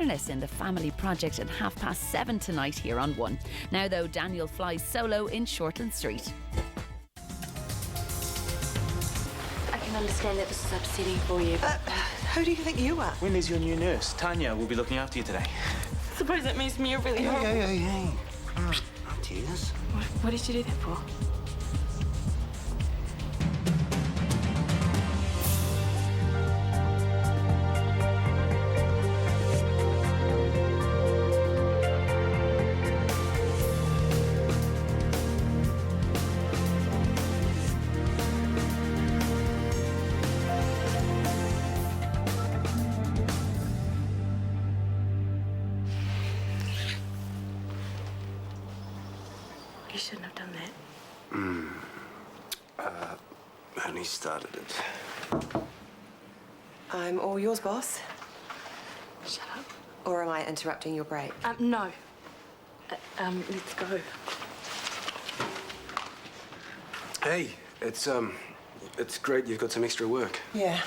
togetherness in the family project at 7:30 tonight here on One. Now though, Daniel flies solo in Shortland Street. I can understand that this is upsetting for you. Who do you think you are? Wendy's your new nurse. Tanya will be looking after you today. Suppose that makes me a really horrible... Hey. Not tears. What did you do that for? You shouldn't have done that. Only started it. I'm all yours, boss. Shut up. Or am I interrupting your break? No. Let's go. Hey, it's great you've got some extra work. Yeah.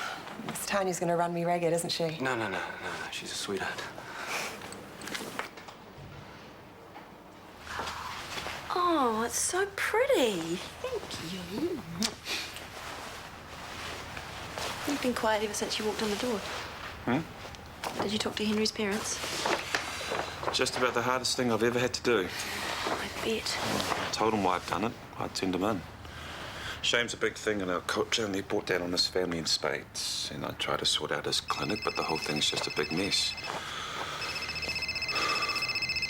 Miss Tanya's going to run me ragged, isn't she? No. She's a sweetheart. Oh, it's so pretty. Thank you. You've been quiet ever since you walked in the door. Did you talk to Henry's parents? Just about the hardest thing I've ever had to do. I bet. I told them why I'd done it. I'd send them in. Shame's a big thing in our culture, and they brought down on his family in spades. And I tried to sort out his clinic, but the whole thing's just a big mess.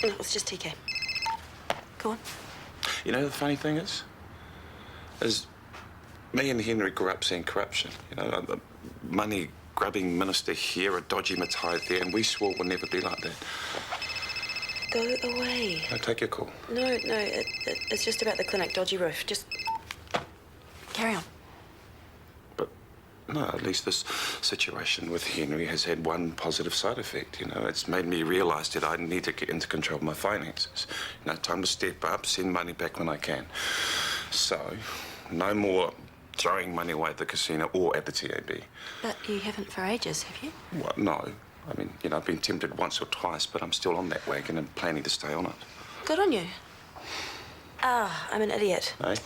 No, it's just TK. Go on. You know, the funny thing is me and Henry grew up seeing corruption. You know, a money-grubbing minister here, a dodgy Matai there, and we swore we'd never be like that. Go away. No, take your call. No, it's just about the clinic, dodgy roof. Just carry on. But, no, at least this situation with Henry has had one positive side effect, you know. It's made me realise that I need to get into control of my finances. You know, time to step up, send money back when I can. So, no more throwing money away at the casino or at the TAB. But you haven't for ages, have you? What? No. I mean, you know, I've been tempted once or twice, but I'm still on that wagon and planning to stay on it. Good on you. I'm an idiot. Hey?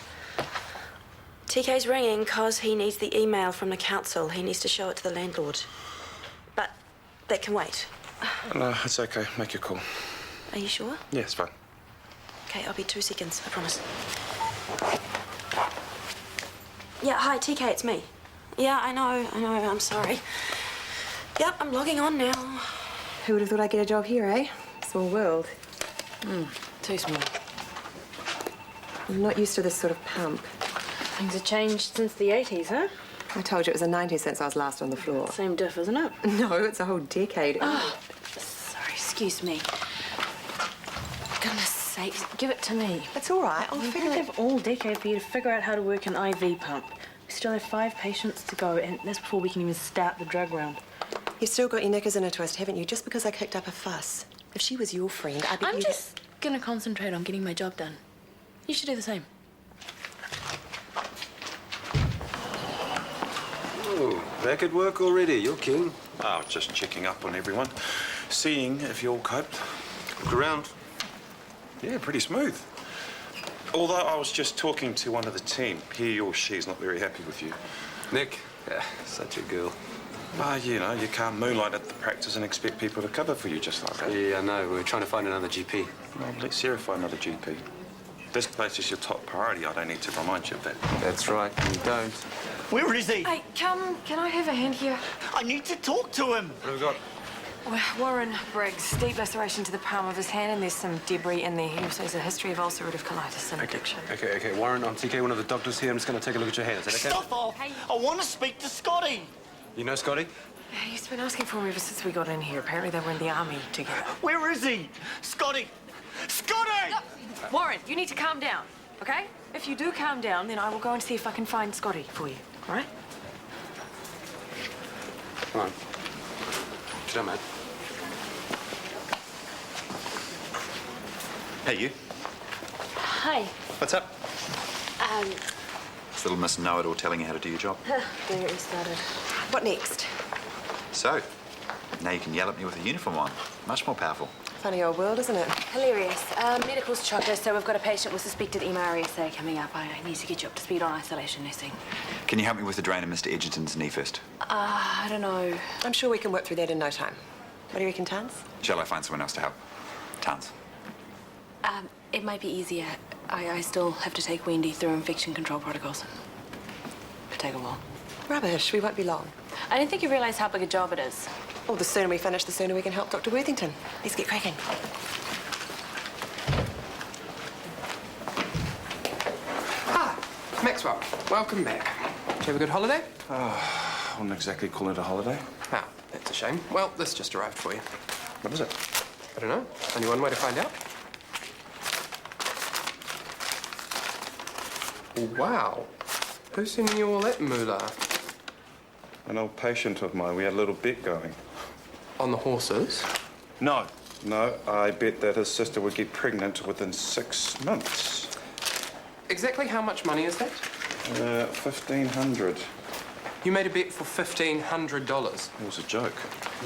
TK's ringing because he needs the email from the council. He needs to show it to the landlord. But that can wait. No, it's okay. Make your call. Are you sure? Yeah, it's fine. Okay, I'll be 2 seconds, I promise. Yeah, hi, TK, it's me. Yeah, I know, I'm sorry. Yep, I'm logging on now. Who would have thought I'd get a job here, eh? Small world. Too small. I'm not used to this sort of pump. Things have changed since the 80s, huh? I told you it was the 90s since I was last on the floor. Same diff, isn't it? No, it's a whole decade. Oh, sorry, excuse me. Goodness sakes, give it to me. It's all right. I'll We figure don't it... have all decade for you to figure out how to work an IV pump. We still have 5 patients to go, and that's before we can even start the drug round. You've still got your knickers in a twist, haven't you? Just because I kicked up a fuss. If she was your friend, I'd be... I'm just gonna concentrate on getting my job done. You should do the same. Oh, back at work already. You're king. Oh, just checking up on everyone. Seeing if you all coped. Look around. Yeah, pretty smooth. Although I was just talking to one of the team. He or she's not very happy with you. Nick. Yeah, such a girl. You know, you can't moonlight at the practice and expect people to cover for you just like that. Yeah, I know. We're trying to find another GP. Well, let Sarah find another GP. This place is your top priority. I don't need to remind you of that. That's right. You don't. Where is he? Hey, can I have a hand here? I need to talk to him. What have we got? Warren Briggs, deep laceration to the palm of his hand, and there's some debris in there. He also has a history of ulcerative colitis and addiction. Okay. Warren, I'm TK, one of the doctors here. I'm just going to take a look at your hand. Is that okay? Stop off! Hey. I want to speak to Scotty. You know Scotty? He's been asking for me ever since we got in here. Apparently they were in the army together. Where is he? Scotty! Scotty! Warren, you need to calm down, okay? If you do calm down, then I will go and see if I can find Scotty for you, all right? Come on. Sit down, mate. Hey, you. Hi. What's up? Is little Miss Know-It-All telling you how to do your job? Don't get me started. What next? So, Now you can yell at me with a uniform on. Much more powerful. Funny old world, isn't it? Hilarious. Medical's chocker, so we've got a patient with suspected MRSA coming up. I need to get you up to speed on isolation nursing. Can you help me with the drain of Mr. Edgerton's knee first? I don't know. I'm sure we can work through that in no time. What do you reckon, Tans? Shall I find someone else to help? Tans. It might be easier. I still have to take Wendy through infection control protocols. It'll take a while. Rubbish, we won't be long. I don't think you realise how big a job it is. Well, the sooner we finish, the sooner we can help Dr. Worthington. Let's get cracking. Ah, Maxwell, welcome back. Did you have a good holiday? I wouldn't exactly call it a holiday. Ah, that's a shame. Well, this just arrived for you. What is it? I don't know. Only one way to find out. Wow. Who's sending you all that moolah? An old patient of mine. We had a little bet going. On the horses? No, I bet that his sister would get pregnant within 6 months. Exactly how much money is that? 1,500. You made a bet for $1,500. It was a joke.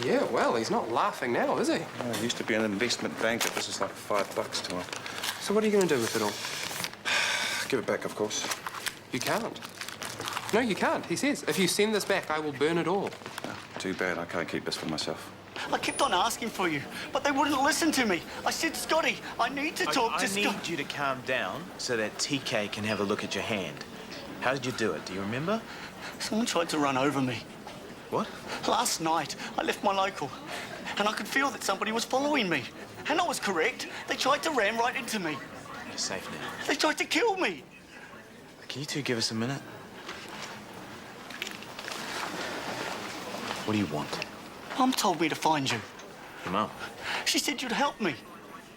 Yeah, well, he's not laughing now, is he? He used to be an investment banker. This is like $5 to him. So what are you going to do with it all? Give it back, of course. You can't. No, you can't. He says, if you send this back, I will burn it all. Too bad. I can't keep this for myself. I kept on asking for you, but they wouldn't listen to me. I said, Scotty, I need to talk to Scotty. I need you to calm down so that TK can have a look at your hand. How did you do it? Do you remember? Someone tried to run over me. What? Last night, I left my local, and I could feel that somebody was following me. And I was correct. They tried to ram right into me. You're safe now. They tried to kill me. Can you two give us a minute? What do you want? Mum told me to find you. Your mum? She said you'd help me.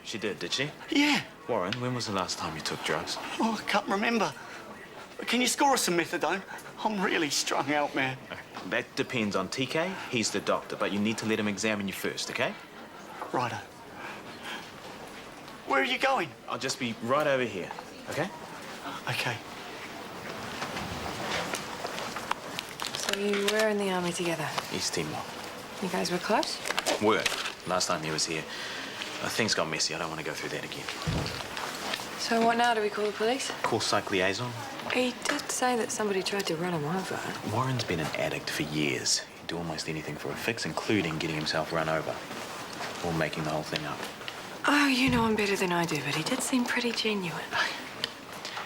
She did she? Yeah. Warren, when was the last time you took drugs? Oh, I can't remember. But can you score us some methadone? I'm really strung out, man. That depends on TK. He's the doctor, but you need to let him examine you first, okay? Righto. Where are you going? I'll just be right over here, okay? Okay. So you were in the army together? East Timor. You guys were close? Were. Last time he was here. Things got messy. I don't want to go through that again. So what now? Do we call the police? Call psych liaison. He did say that somebody tried to run him over. Warren's been an addict for years. He'd do almost anything for a fix, including getting himself run over. Or making the whole thing up. Oh, you know him better than I do, but he did seem pretty genuine.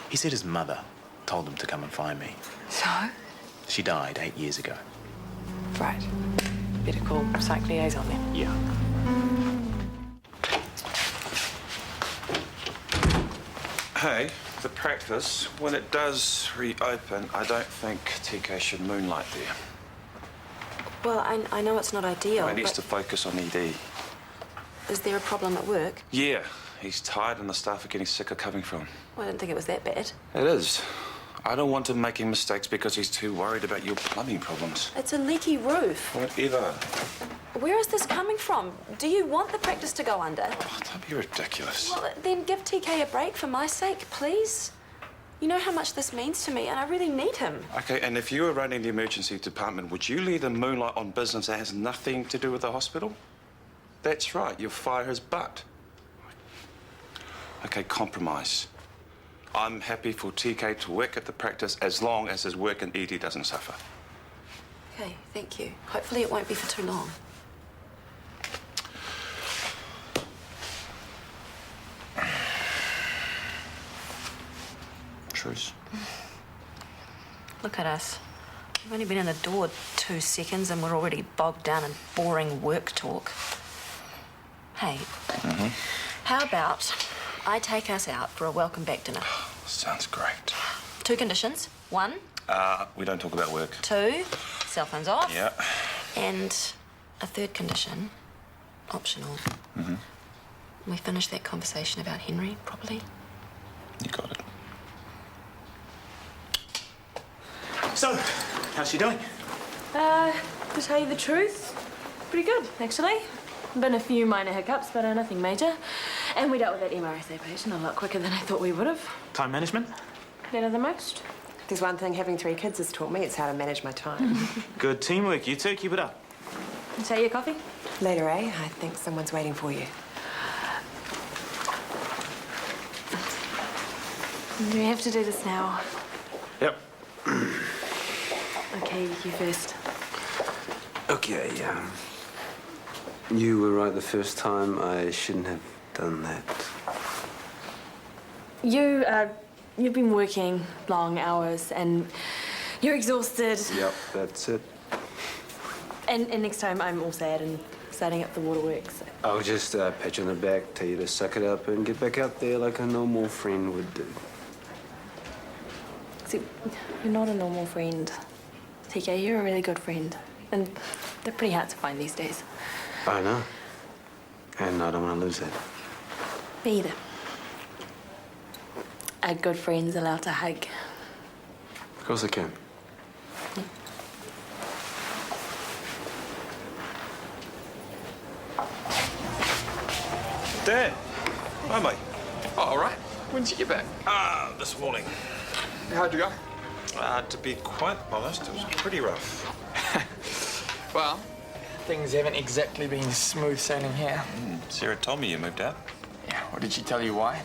He said his mother told him to come and find me. So? She died 8 years ago. Right. Better call psych liaison then. Yeah. Hey, the practice, when it does reopen, I don't think TK should moonlight there. Well, I know it's not ideal, He needs but to focus on ED. is there a problem at work? Yeah, he's tired and the staff are getting sick of covering for him. Well, I didn't think it was that bad. It is. I don't want him making mistakes because he's too worried about your plumbing problems. It's a leaky roof. Whatever. Where is this coming from? Do you want the practice to go under? Oh, don't be ridiculous. Well, then give TK a break for my sake, please. You know how much this means to me, and I really need him. Okay, and if you were running the emergency department, would you leave the moonlight on business that has nothing to do with the hospital? That's right, you'll fire his butt. Okay, compromise. I'm happy for TK to work at the practice as long as his work in ED doesn't suffer. Okay, thank you. Hopefully it won't be for too long. Truce. Look at us. We've only been in the door 2 seconds and we're already bogged down in boring work talk. Hey, how about I take us out for a welcome back dinner? Sounds great. 2 conditions. 1, We don't talk about work. 2, cell phones off. Yeah. And a 3rd condition, optional. We finish that conversation about Henry properly. You got it. So, how's she doing? To tell you the truth, pretty good, actually. Been a few minor hiccups, but nothing major. And we dealt with that MRSA patient a lot quicker than I thought we would have. Time management? Better than most. If there's one thing having 3 kids has taught me, it's how to manage my time. Good teamwork, you two. Keep it up. Is that your coffee? Later, eh? I think someone's waiting for you. Do we have to do this now? Yep. Okay, you first. Okay, you were right the first time. I shouldn't have done that. You've been working long hours and you're exhausted. Yep, that's it. And next time I'm all sad and starting up the waterworks. I'll just pat you on the back, tell you to suck it up and get back out there like a normal friend would do. See, you're not a normal friend. TK, you're a really good friend. And they're pretty hard to find these days. I know. And I don't want to lose that. Me either. A good friend's allowed to hug. Of course I can. Dan. Hi, mate. Oh, all right. When did you get back? This morning. How'd you go? To be quite honest, it was pretty rough. Well, things haven't exactly been smooth sailing here. Sarah told me you moved out. Yeah, well, did she tell you why?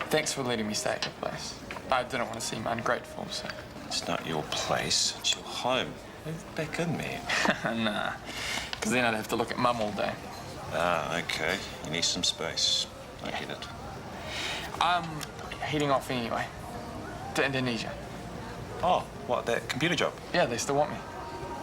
Thanks for letting me stay at your place. I didn't want to seem ungrateful, so... It's not your place, it's your home. Move back in, man. Nah, because then I'd have to look at Mum all day. Okay. You need some space. I get it. I'm heading off anyway. To Indonesia. Oh, what, that computer job? Yeah, they still want me.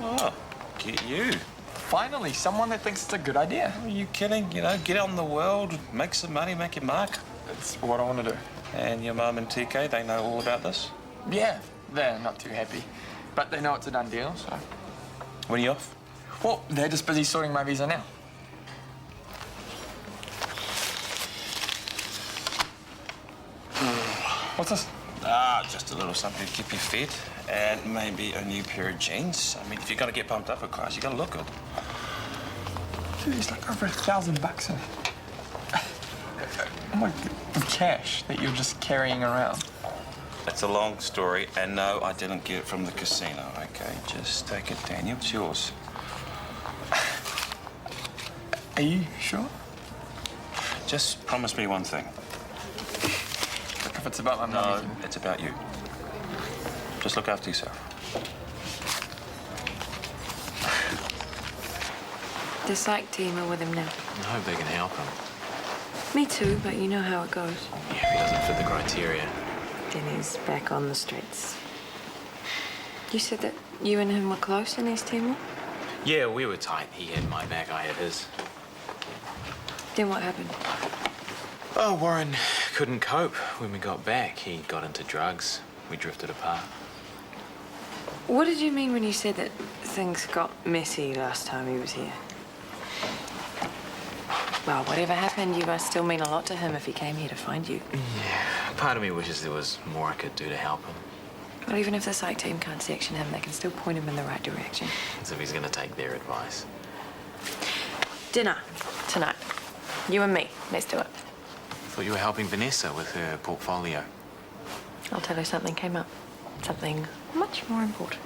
Oh, get you. Finally, someone that thinks it's a good idea. Are you kidding? You know, get out in the world, make some money, make your mark. It's what I want to do. And your mum and TK, they know all about this? Yeah, they're not too happy. But they know it's a done deal, so... When are you off? Well, they're just busy sorting my visa now. What's this? Just a little something to keep you fit. And maybe a new pair of jeans. I mean, if you're going to get pumped up for class, you got to look good. Dude, there's like over $1,000 in it. Oh my God, the cash that you're just carrying around. It's a long story, and no, I didn't get it from the casino, okay? Just take it, Daniel. It's yours. Are you sure? Just promise me one thing. Look, if it's about my money... No, it's about you. Just look after yourself. The psych team are with him now. I hope they can help him. Me too, but you know how it goes. Yeah, if he doesn't fit the criteria. Then he's back on the streets. You said that you and him were close in East Timor? Yeah, we were tight. He had my back, I had his. Then what happened? Oh, Warren couldn't cope when we got back. He got into drugs. We drifted apart. What did you mean when you said that things got messy last time he was here? Well, whatever happened, you must still mean a lot to him if he came here to find you. Yeah, part of me wishes there was more I could do to help him. Well, even if the psych team can't section him, they can still point him in the right direction. As if he's going to take their advice. Dinner tonight. You and me. Let's do it. Thought you were helping Vanessa with her portfolio. I'll tell her something came up. Something much more important.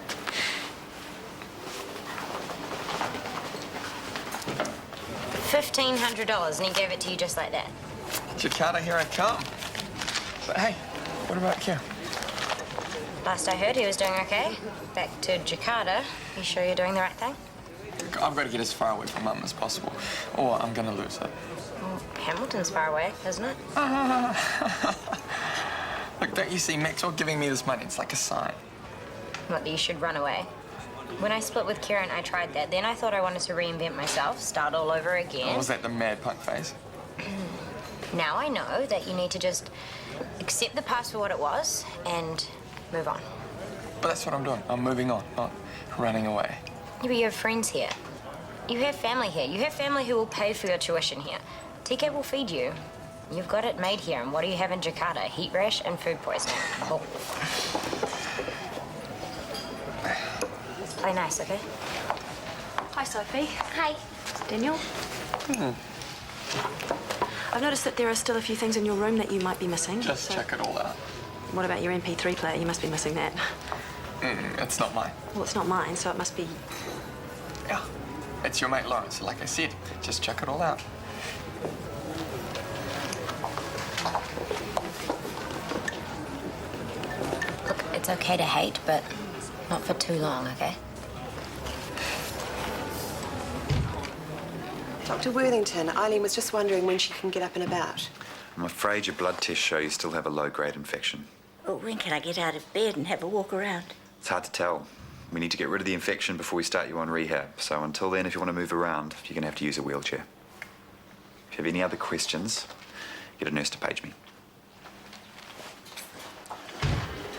$1,500, and he gave it to you just like that. Jakarta, here I come. But hey, what about Kim? Last I heard, he was doing okay. Back to Jakarta. You sure you're doing the right thing? I've got to get as far away from Mum as possible, or I'm going to lose her. Well, Hamilton's far away, isn't it? Look, don't you see Maxwell giving me this money? It's like a sign. What, that you should run away? When I split with Kieran, I tried that. Then I thought I wanted to reinvent myself, start all over again. Or was that the mad punk phase? Now I know that you need to just accept the past for what it was and move on. But that's what I'm doing. I'm moving on, not running away. Yeah, but you have friends here. You have family here. You have family who will pay for your tuition here. TK will feed you. You've got it made here. And what do you have in Jakarta? Heat rash and food poisoning. Oh. Play nice, okay? Hi, Sophie. Hi. Daniel? I've noticed that there are still a few things in your room that you might be missing. Just check it all out. What about your MP3 player? You must be missing that. It's not mine. Well, it's not mine, so it must be... Yeah, it's your mate Lawrence. Like I said, just check it all out. Look, it's okay to hate, but not for too long, okay? Dr. Worthington, Eileen was just wondering when she can get up and about. I'm afraid your blood tests show you still have a low-grade infection. Well, when can I get out of bed and have a walk around? It's hard to tell. We need to get rid of the infection before we start you on rehab. So until then, if you want to move around, you're going to have to use a wheelchair. If you have any other questions, get a nurse to page me.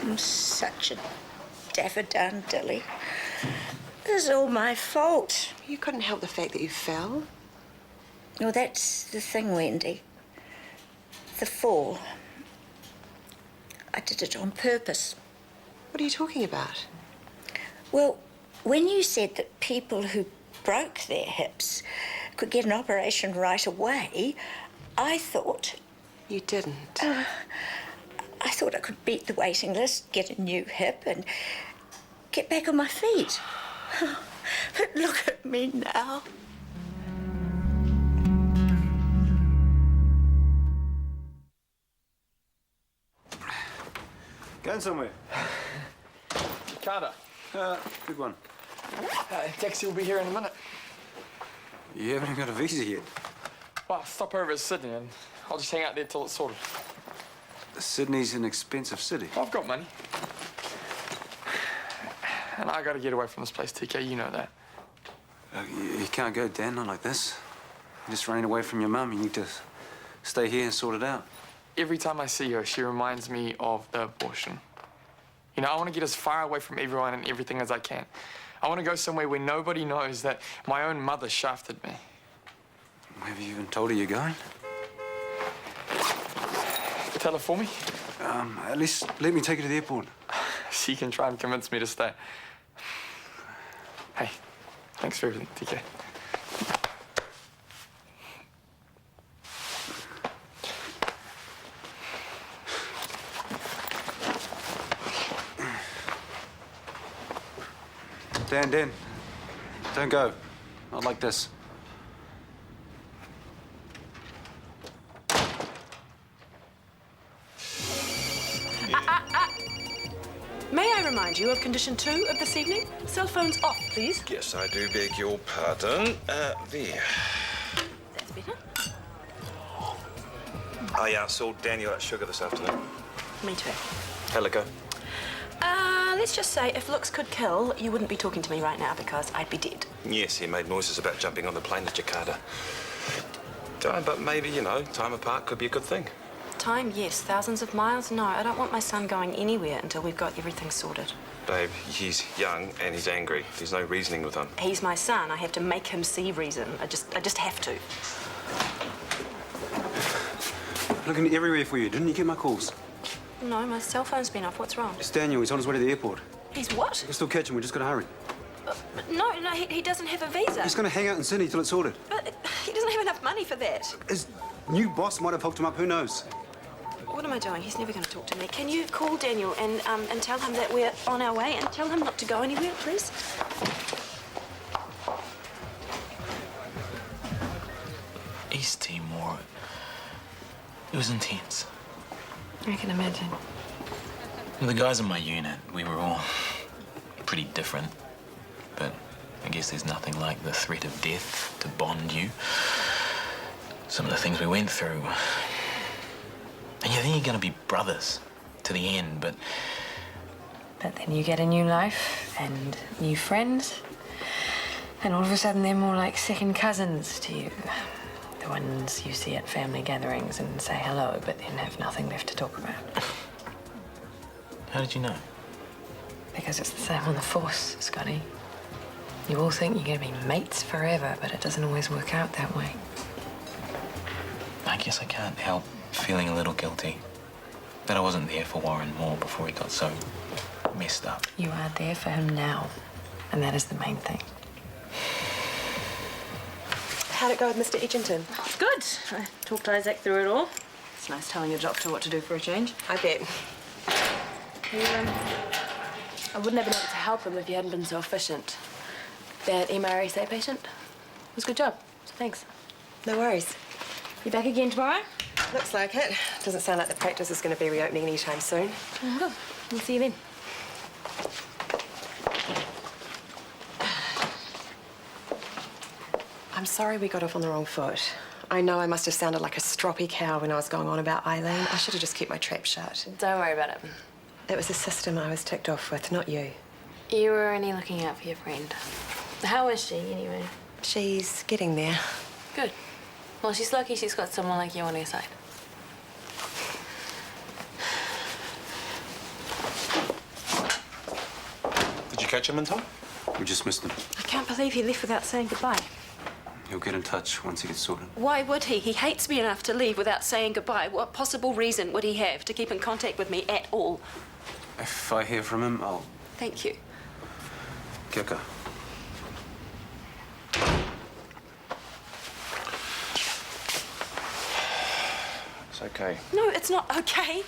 I'm such a daffodilly. This is all my fault. You couldn't help the fact that you fell. Well, that's the thing, Wendy. The fall. I did it on purpose. What are you talking about? Well, when you said that people who broke their hips could get an operation right away, I thought... You didn't? I thought I could beat the waiting list, get a new hip, and get back on my feet. But look at me now. Going somewhere? Jakarta. Good one. Taxi will be here in a minute. You haven't even got a visa yet. Well, I'll stop over at Sydney and I'll just hang out there till it's sorted. Sydney's an expensive city. I've got money. And I gotta get away from this place, TK, you know that. You can't go, Dan, not like this. You're just running away from your mum. You need to stay here and sort it out. Every time I see her, she reminds me of the abortion. You know, I want to get as far away from everyone and everything as I can. I want to go somewhere where nobody knows that my own mother shafted me. Have you even told her you're going? Tell her for me. At least let me take you to the airport. She can try and convince me to stay. Hey, thanks for everything, TK. Dan, don't go. Not like this. May I remind you of condition 2 of this evening? Cell phones off, please. Yes, I do beg your pardon. There. That's better. I saw Daniel at Sugar this afternoon. Me too. How'd it go? Let's just say if looks could kill, you wouldn't be talking to me right now because I'd be dead. Yes, he made noises about jumping on the plane to Jakarta. But maybe, you know, time apart could be a good thing. Time, yes. Thousands of miles? No, I don't want my son going anywhere until we've got everything sorted. Babe, he's young and he's angry. There's no reasoning with him. He's my son. I have to make him see reason. I just have to. Looking everywhere for you. Didn't you get my calls? No, my cell phone's been off. What's wrong? It's Daniel. He's on his way to the airport. He's what? We can still catch him. We just gotta hurry. No, he doesn't have a visa. He's gonna hang out in Sydney till it's sorted. But he doesn't have enough money for that. His new boss might have hooked him up. Who knows? What am I doing? He's never going to talk to me. Can you call Daniel and tell him that we're on our way and tell him not to go anywhere, please? East Timor. It was intense. I can imagine. The guys in my unit, we were all pretty different. But I guess there's nothing like the threat of death to bond you. Some of the things we went through. And you think you're going to be brothers to the end, but... But then you get a new life and new friends. And all of a sudden they're more like second cousins to you. The ones you see at family gatherings and say hello, but then have nothing left to talk about. How did you know? Because it's the same on the Force, Scotty. You all think you're going to be mates forever, but it doesn't always work out that way. I guess I can't help feeling a little guilty that I wasn't there for Warren more before he got so messed up. You are there for him now, and that is the main thing. How'd it go with Mr. Edgington? Good. I talked Isaac through it all. It's nice telling your doctor what to do for a change. I bet. I wouldn't have been able to help him if you hadn't been so efficient. That MRSA patient was a good job, so thanks. No worries. You back again tomorrow? Looks like it. Doesn't sound like the practice is going to be reopening anytime soon. Oh, good. We'll see you then. I'm sorry we got off on the wrong foot. I know I must have sounded like a stroppy cow when I was going on about Eileen. I should have just kept my trap shut. Don't worry about it. It was the system I was ticked off with, not you. You were only looking out for your friend. How is she, anyway? She's getting there. Good. Well, she's lucky she's got someone like you on her side. Did you catch him in time? We just missed him. I can't believe he left without saying goodbye. He'll get in touch once he gets sorted. Why would he? He hates me enough to leave without saying goodbye. What possible reason would he have to keep in contact with me at all? If I hear from him, I'll... Thank you. Kia ora. It's okay. No, it's not okay.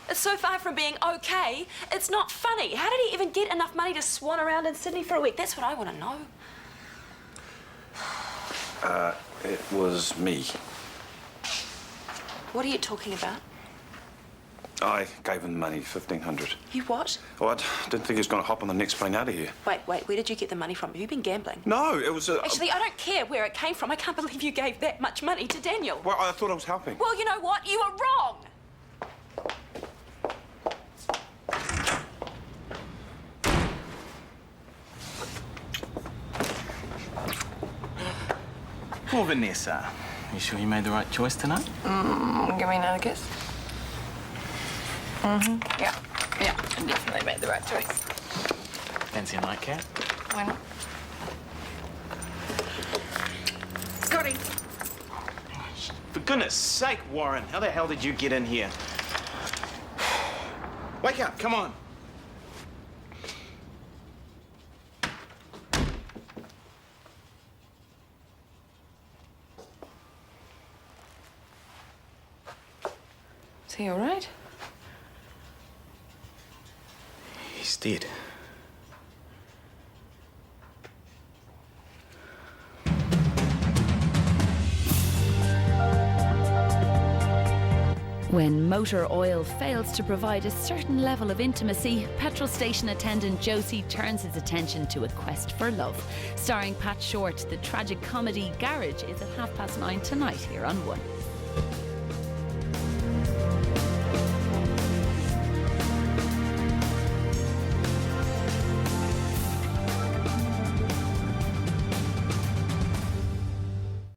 It's so far from being okay, it's not funny. How did he even get enough money to swan around in Sydney for a week? That's what I want to know. It was me. What are you talking about? I gave him the money, 1,500. You what? Oh, I didn't think he was going to hop on the next plane out of here. Wait, where did you get the money from? Have you been gambling? No, it was a... Actually, I don't care where it came from. I can't believe you gave that much money to Daniel. Well, I thought I was helping. Well, you know what? You were wrong. Poor Vanessa. You sure you made the right choice tonight? Give me another kiss. Yeah, I definitely made the right choice. Fancy a nightcap? Why not? Scotty. For goodness sake, Warren, how the hell did you get in here? Wake up, come on. Is he all right? He's dead. When motor oil fails to provide a certain level of intimacy, petrol station attendant Josie turns his attention to A Quest for Love. Starring Pat Short, the tragic comedy Garage is at 9:30 tonight here on One.